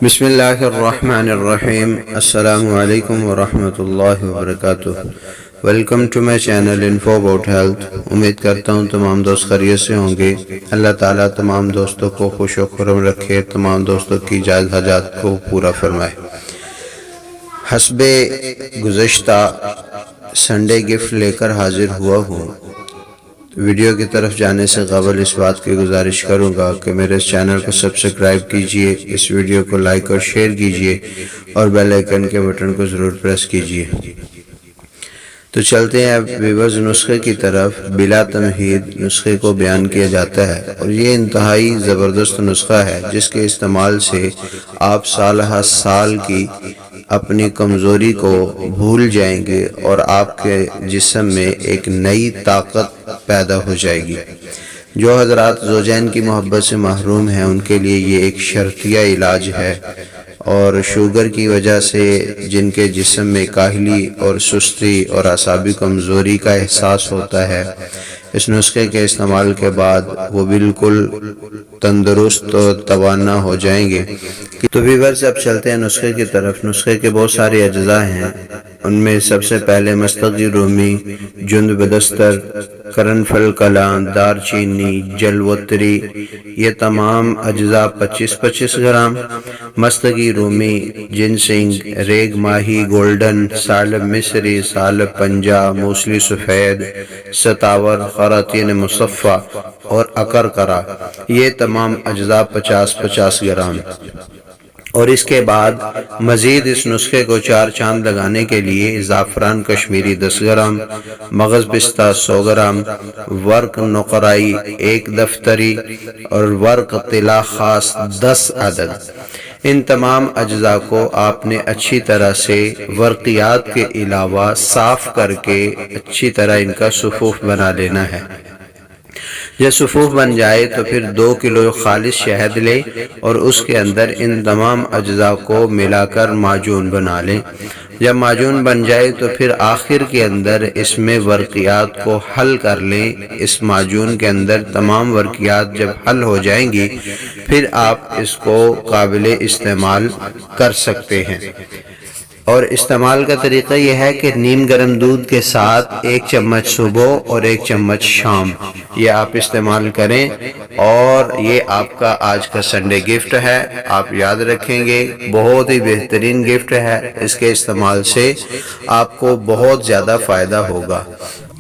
بسم اللہ الرحمن الرحیم۔ السلام علیکم ورحمۃ اللہ وبرکاتہ۔ Welcome to my channel info about health. امید کرتا ہوں تمام دوست خیریت سے ہوں گے۔ اللہ تعالیٰ تمام دوستوں کو خوش و خرم رکھے، تمام دوستوں کی جائز حاجات کو پورا فرمائے۔ حسب گزشتہ سنڈے گفٹ لے کر حاضر ہوا ہوں۔ ویڈیو کی طرف جانے سے قبل اس بات کی گزارش کروں گا کہ میرے اس چینل کو سبسکرائب کیجئے، اس ویڈیو کو لائک اور شیئر کیجئے اور بیل آئیکن کے بٹن کو ضرور پریس کیجئے۔ تو چلتے ہیں اب ویورز نسخے کی طرف۔ بلا تمہید نسخے کو بیان کیا جاتا ہے اور یہ انتہائی زبردست نسخہ ہے جس کے استعمال سے آپ سال ہر سال کی اپنی کمزوری کو بھول جائیں گے اور آپ کے جسم میں ایک نئی طاقت پیدا ہو جائے گی۔ جو حضرات زوجین کی محبت سے محروم ہیں ان کے لیے یہ ایک شرطیہ علاج ہے، اور شوگر کی وجہ سے جن کے جسم میں کاہلی اور سستی اور اعصابی کمزوری کا احساس ہوتا ہے، اس نسخے کے استعمال کے بعد وہ بالکل تندرست اور توانا ہو جائیں گے۔ تو ویورز اب چلتے ہیں نسخے کی طرف۔ نسخے کے بہت سارے اجزاء ہیں، ان میں سب سے پہلے مستغی رومی، جند بدستر، کرنفل کلاں، دار چینی، جلوتری، یہ تمام اجزاء 25-25 گرام۔ مستغی رومی، جنسنگ، ریگ ماہی گولڈن، سالب مصری، سالب پنجا، موسلی سفید، ستاور، خراطین مصفہ اور اکرکرا، یہ تمام اجزاء 50-50 گرام۔ اور اس کے بعد مزید اس نسخے کو چار چاند لگانے کے لیے زعفران کشمیری 10 گرام، مغز پستہ 100 گرام، ورق نقرائی 1 دفتری اور ورق طلا خاص 10 عدد۔ ان تمام اجزاء کو آپ نے اچھی طرح سے ورقیات کے علاوہ صاف کر کے اچھی طرح ان کا صفوف بنا لینا ہے۔ جب صفوف بن جائے تو پھر 2 کلو خالص شہد لیں اور اس کے اندر ان تمام اجزاء کو ملا کر معجون بنا لیں۔ جب معجون بن جائے تو پھر آخر کے اندر اس میں ورقیات کو حل کر لیں۔ اس معجون کے اندر تمام ورقیات جب حل ہو جائیں گی پھر آپ اس کو قابل استعمال کر سکتے ہیں۔ اور استعمال کا طریقہ یہ ہے کہ نیم گرم دودھ کے ساتھ 1 چمچ صبح اور 1 چمچ شام یہ آپ استعمال کریں، اور یہ آپ کا آج کا سنڈے گفٹ ہے۔ آپ یاد رکھیں گے، بہت ہی بہترین گفٹ ہے، اس کے استعمال سے آپ کو بہت زیادہ فائدہ ہوگا۔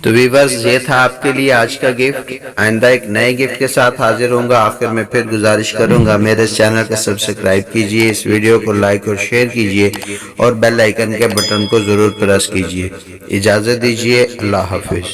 تو ویورز یہ تھا آپ کے لیے آج کا گفٹ۔ آئندہ ایک نئے گفٹ کے ساتھ حاضر ہوں گا۔ آخر میں پھر گزارش کروں گا میرے اس چینل کو سبسکرائب کیجئے، اس ویڈیو کو لائک اور شیئر کیجئے اور بیل آئیکن کے بٹن کو ضرور پریس کیجئے۔ اجازت دیجئے، اللہ حافظ۔